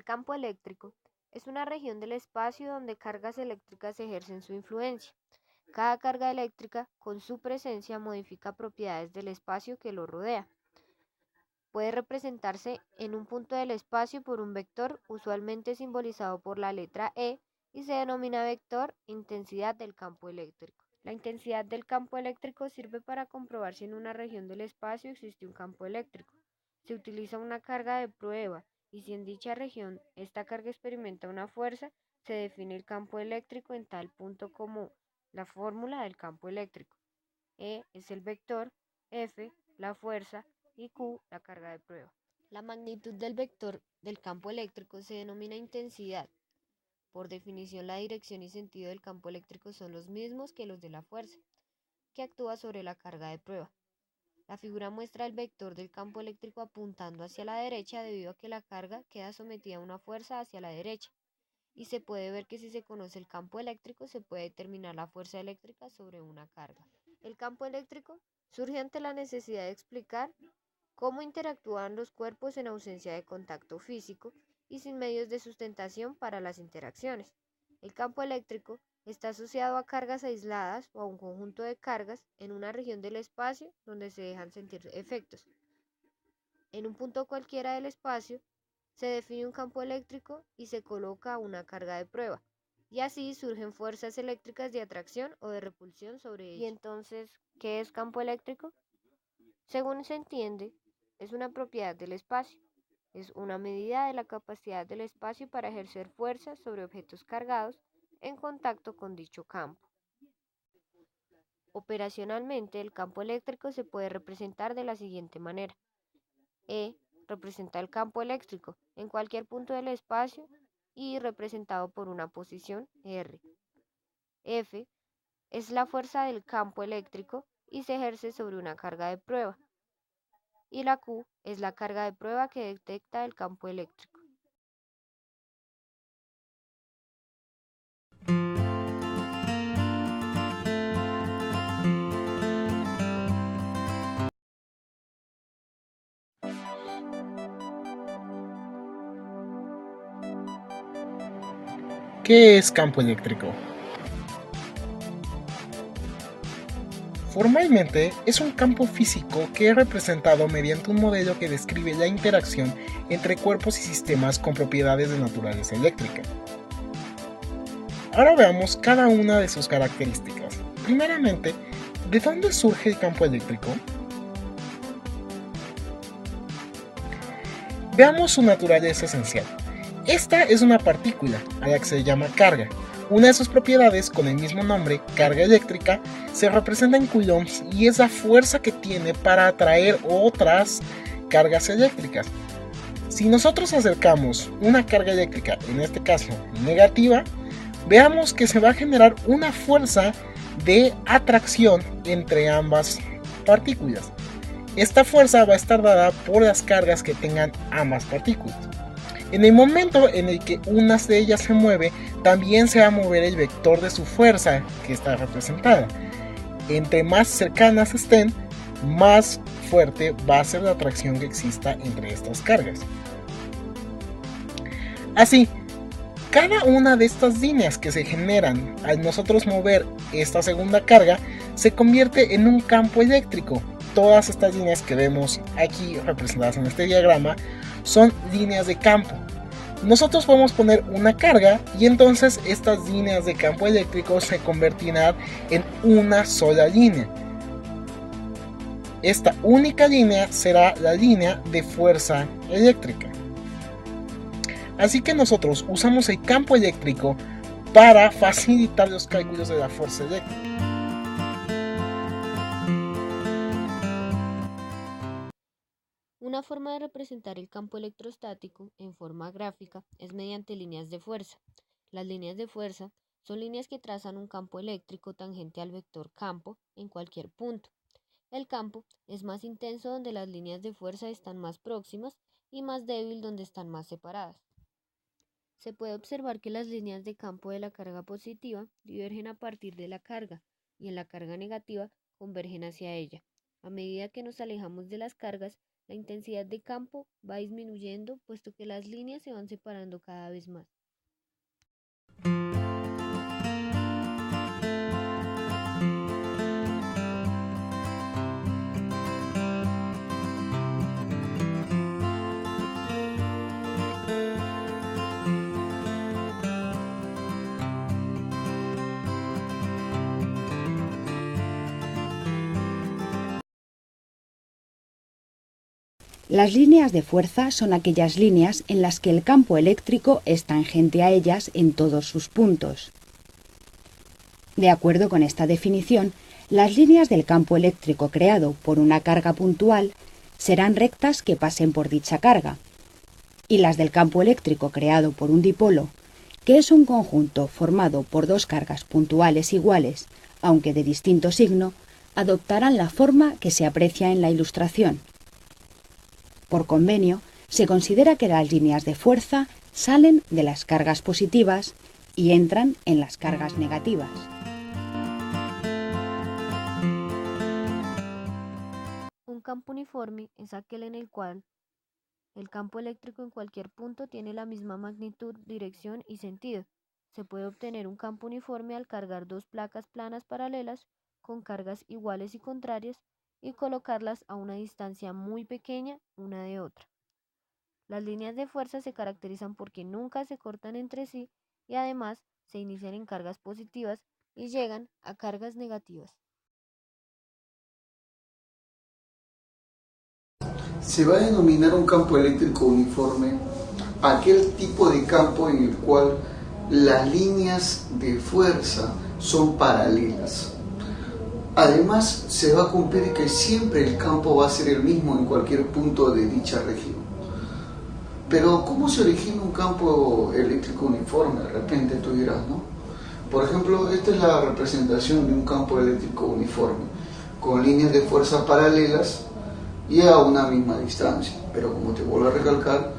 El campo eléctrico es una región del espacio donde cargas eléctricas ejercen su influencia. Cada carga eléctrica, con su presencia, modifica propiedades del espacio que lo rodea. Puede representarse en un punto del espacio por un vector, usualmente simbolizado por la letra E, y se denomina vector intensidad del campo eléctrico. La intensidad del campo eléctrico sirve para comprobar si en una región del espacio existe un campo eléctrico. Se utiliza una carga de prueba y si en dicha región esta carga experimenta una fuerza, se define el campo eléctrico en tal punto como la fórmula del campo eléctrico. E es el vector, F la fuerza y Q la carga de prueba. La magnitud del vector del campo eléctrico se denomina intensidad. Por definición, la dirección y sentido del campo eléctrico son los mismos que los de la fuerza, que actúa sobre la carga de prueba. La figura muestra el vector del campo eléctrico apuntando hacia la derecha debido a que la carga queda sometida a una fuerza hacia la derecha. Y se puede ver que si se conoce el campo eléctrico se puede determinar la fuerza eléctrica sobre una carga. El campo eléctrico surge ante la necesidad de explicar cómo interactúan los cuerpos en ausencia de contacto físico y sin medios de sustentación para las interacciones. El campo eléctrico está asociado a cargas aisladas o a un conjunto de cargas en una región del espacio donde se dejan sentir efectos. En un punto cualquiera del espacio se define un campo eléctrico y se coloca una carga de prueba, y así surgen fuerzas eléctricas de atracción o de repulsión sobre ella. ¿Y entonces qué es campo eléctrico? Según se entiende, es una propiedad del espacio. Es una medida de la capacidad del espacio para ejercer fuerza sobre objetos cargados en contacto con dicho campo. Operacionalmente, el campo eléctrico se puede representar de la siguiente manera. E representa el campo eléctrico en cualquier punto del espacio y representado por una posición R. F es la fuerza del campo eléctrico y se ejerce sobre una carga de prueba. Y la Q es la carga de prueba que detecta el campo eléctrico. ¿Qué es campo eléctrico? Formalmente, es un campo físico que es representado mediante un modelo que describe la interacción entre cuerpos y sistemas con propiedades de naturaleza eléctrica. Ahora veamos cada una de sus características. Primeramente, ¿de dónde surge el campo eléctrico? Veamos su naturaleza esencial. Esta es una partícula, a la que se llama carga. Una de sus propiedades, con el mismo nombre, carga eléctrica, se representa en coulombs y es la fuerza que tiene para atraer otras cargas eléctricas. Si nosotros acercamos una carga eléctrica, en este caso negativa, veamos que se va a generar una fuerza de atracción entre ambas partículas. Esta fuerza va a estar dada por las cargas que tengan ambas partículas. En el momento en el que una de ellas se mueve, también se va a mover el vector de su fuerza que está representada. Entre más cercanas estén, más fuerte va a ser la atracción que exista entre estas cargas. Así, cada una de estas líneas que se generan al nosotros mover esta segunda carga se convierte en un campo eléctrico. Todas estas líneas que vemos aquí representadas en este diagrama son líneas de campo. Nosotros podemos poner una carga y entonces estas líneas de campo eléctrico se convertirán en una sola línea. Esta única línea será la línea de fuerza eléctrica. Así que nosotros usamos el campo eléctrico para facilitar los cálculos de la fuerza eléctrica. Una forma de representar el campo electrostático en forma gráfica es mediante líneas de fuerza. Las líneas de fuerza son líneas que trazan un campo eléctrico tangente al vector campo en cualquier punto. El campo es más intenso donde las líneas de fuerza están más próximas y más débil donde están más separadas. Se puede observar que las líneas de campo de la carga positiva divergen a partir de la carga y en la carga negativa convergen hacia ella. A medida que nos alejamos de las cargas, la intensidad de campo va disminuyendo puesto que las líneas se van separando cada vez más. Las líneas de fuerza son aquellas líneas en las que el campo eléctrico es tangente a ellas en todos sus puntos. De acuerdo con esta definición, las líneas del campo eléctrico creado por una carga puntual serán rectas que pasen por dicha carga, y las del campo eléctrico creado por un dipolo, que es un conjunto formado por dos cargas puntuales iguales, aunque de distinto signo, adoptarán la forma que se aprecia en la ilustración. Por convenio, se considera que las líneas de fuerza salen de las cargas positivas y entran en las cargas negativas. Un campo uniforme es aquel en el cual el campo eléctrico en cualquier punto tiene la misma magnitud, dirección y sentido. Se puede obtener un campo uniforme al cargar dos placas planas paralelas con cargas iguales y contrarias y colocarlas a una distancia muy pequeña una de otra. Las líneas de fuerza se caracterizan porque nunca se cortan entre sí y además se inician en cargas positivas y llegan a cargas negativas. Se va a denominar un campo eléctrico uniforme aquel tipo de campo en el cual las líneas de fuerza son paralelas. Además, se va a cumplir que siempre el campo va a ser el mismo en cualquier punto de dicha región. Pero, ¿cómo se origina un campo eléctrico uniforme? De repente tú dirás, ¿no? Por ejemplo, esta es la representación de un campo eléctrico uniforme, con líneas de fuerza paralelas y a una misma distancia. Pero como te vuelvo a recalcar,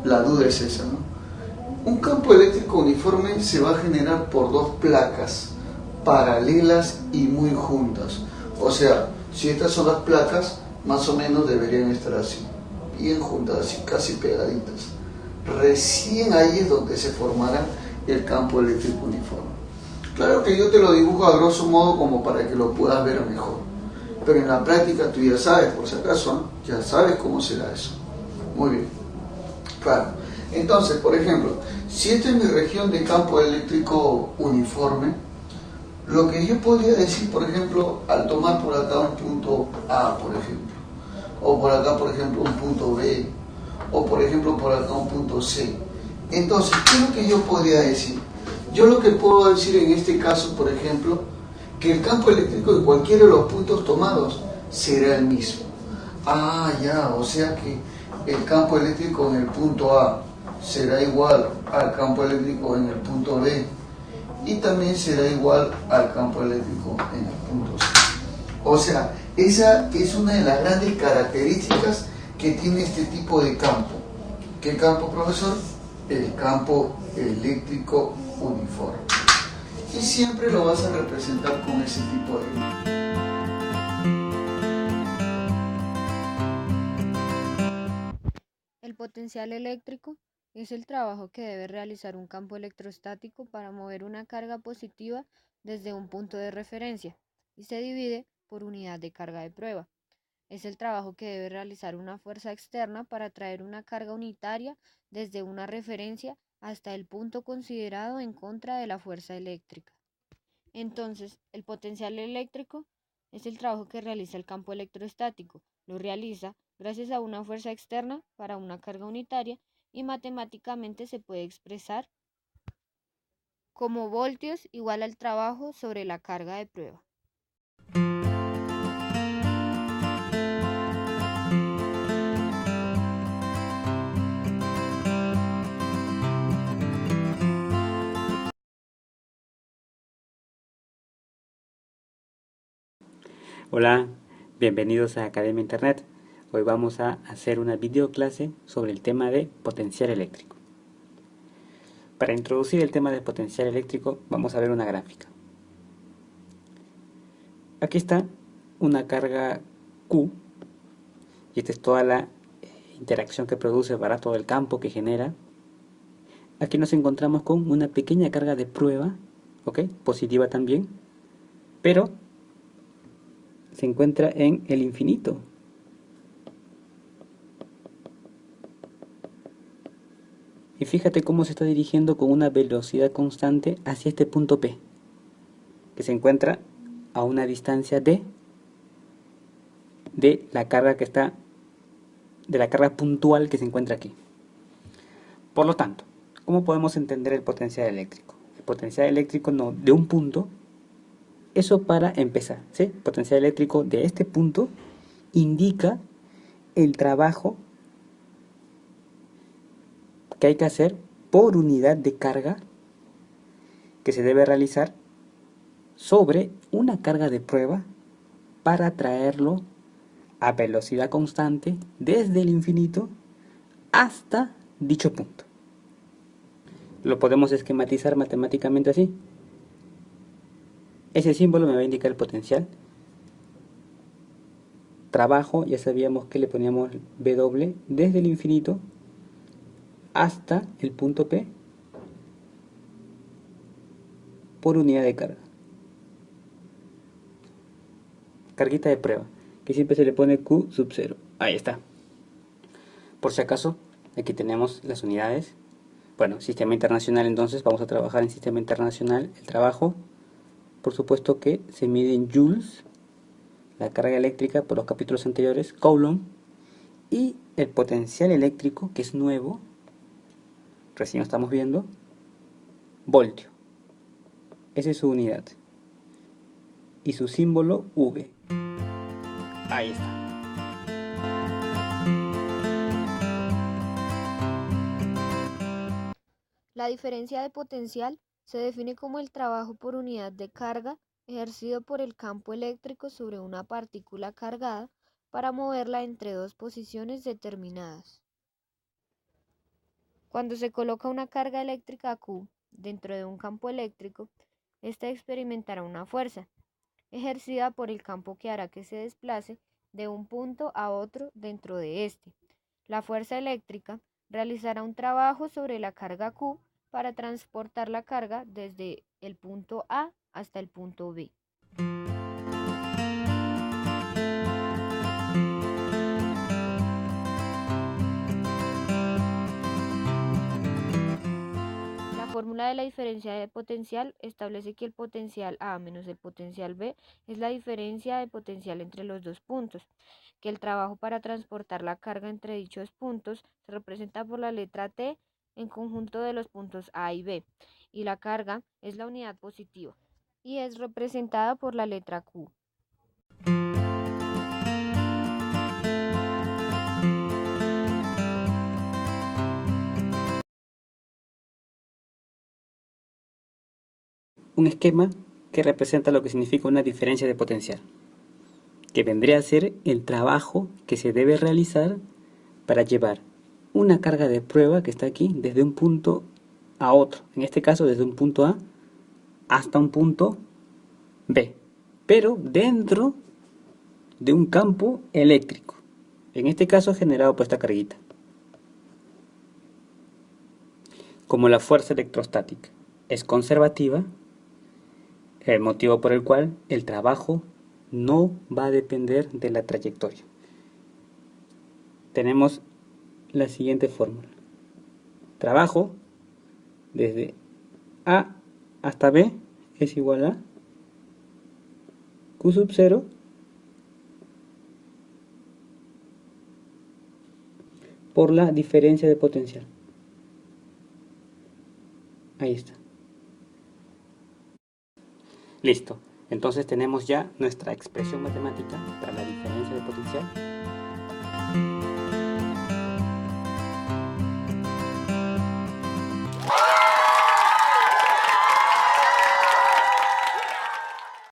la duda es esa, ¿no? Un campo eléctrico uniforme se va a generar por dos placas paralelas y muy juntas. O sea, si estas son las placas, más o menos deberían estar así, bien juntas, así casi pegaditas. Recién ahí es donde se formará el campo eléctrico uniforme. Claro que yo te lo dibujo a grosso modo como para que lo puedas ver mejor, pero en la práctica tú ya sabes, por si acaso, ¿no? Ya sabes cómo será eso. Muy bien, claro. Entonces, por ejemplo, si esta es mi región de campo eléctrico uniforme, lo que yo podría decir, por ejemplo, al tomar por acá un punto A, por ejemplo, o por acá, por ejemplo, un punto B, o por ejemplo, por acá un punto C. Entonces, ¿qué es lo que yo podría decir? Yo lo que puedo decir en este caso, por ejemplo, que el campo eléctrico de cualquiera de los puntos tomados será el mismo. Ah, ya, o sea que el campo eléctrico en el punto A será igual al campo eléctrico en el punto B y también será igual al campo eléctrico en el punto C. O sea, esa es una de las grandes características que tiene este tipo de campo. ¿Qué campo, profesor? El campo eléctrico uniforme. Y siempre lo vas a representar con ese tipo de... El potencial eléctrico es el trabajo que debe realizar un campo electrostático para mover una carga positiva desde un punto de referencia y se divide por unidad de carga de prueba. Es el trabajo que debe realizar una fuerza externa para traer una carga unitaria desde una referencia hasta el punto considerado en contra de la fuerza eléctrica. Entonces, el potencial eléctrico es el trabajo que realiza el campo electrostático. Lo realiza gracias a una fuerza externa para una carga unitaria y matemáticamente se puede expresar como voltios igual al trabajo sobre la carga de prueba. Hola, bienvenidos a Academia Internet. Hoy vamos a hacer una videoclase sobre el tema de potencial eléctrico. Para introducir el tema de potencial eléctrico vamos a ver una gráfica. Aquí está una carga Q y esta es toda la interacción que produce para todo el campo que genera. Aquí nos encontramos con una pequeña carga de prueba, ¿ok? Positiva también, pero se encuentra en el infinito. Y fíjate cómo se está dirigiendo con una velocidad constante hacia este punto P, que se encuentra a una distancia de la carga de la carga puntual que se encuentra aquí. Por lo tanto, ¿cómo podemos entender el potencial eléctrico? El potencial eléctrico de un punto, eso para empezar, ¿sí? El potencial eléctrico de este punto indica el trabajo que hay que hacer por unidad de carga que se debe realizar sobre una carga de prueba para traerlo a velocidad constante desde el infinito hasta dicho punto. Lo podemos esquematizar matemáticamente así. Ese símbolo me va a indicar el potencial. Trabajo, ya sabíamos que le poníamos W desde el infinito hasta el punto P por unidad de carga. Carguita de prueba, que siempre se le pone Q sub 0. Ahí está. Por si acaso, aquí tenemos las unidades. Bueno, sistema internacional, entonces vamos a trabajar en sistema internacional. El trabajo, por supuesto que se mide en joules, la carga eléctrica por los capítulos anteriores, Coulomb, y el potencial eléctrico, que es nuevo, recién lo estamos viendo, voltio. Esa es su unidad. Y su símbolo V. Ahí está. La diferencia de potencial se define como el trabajo por unidad de carga ejercido por el campo eléctrico sobre una partícula cargada para moverla entre dos posiciones determinadas. Cuando se coloca una carga eléctrica Q dentro de un campo eléctrico, ésta experimentará una fuerza ejercida por el campo que hará que se desplace de un punto a otro dentro de este. La fuerza eléctrica realizará un trabajo sobre la carga Q para transportar la carga desde el punto A hasta el punto B. La fórmula de la diferencia de potencial establece que el potencial A menos el potencial B es la diferencia de potencial entre los dos puntos, que el trabajo para transportar la carga entre dichos puntos se representa por la letra T en conjunto de los puntos A y B, y la carga es la unidad positiva y es representada por la letra Q. Un esquema que representa lo que significa una diferencia de potencial, que vendría a ser el trabajo que se debe realizar para llevar una carga de prueba que está aquí desde un punto a otro, en este caso desde un punto A hasta un punto B, pero dentro de un campo eléctrico, en este caso generado por esta carguita, como la fuerza electrostática es conservativa, el motivo por el cual el trabajo no va a depender de la trayectoria. Tenemos la siguiente fórmula. Trabajo desde A hasta B es igual a Q sub 0 por la diferencia de potencial. Ahí está. Listo. Entonces tenemos ya nuestra expresión matemática para la diferencia de potencial.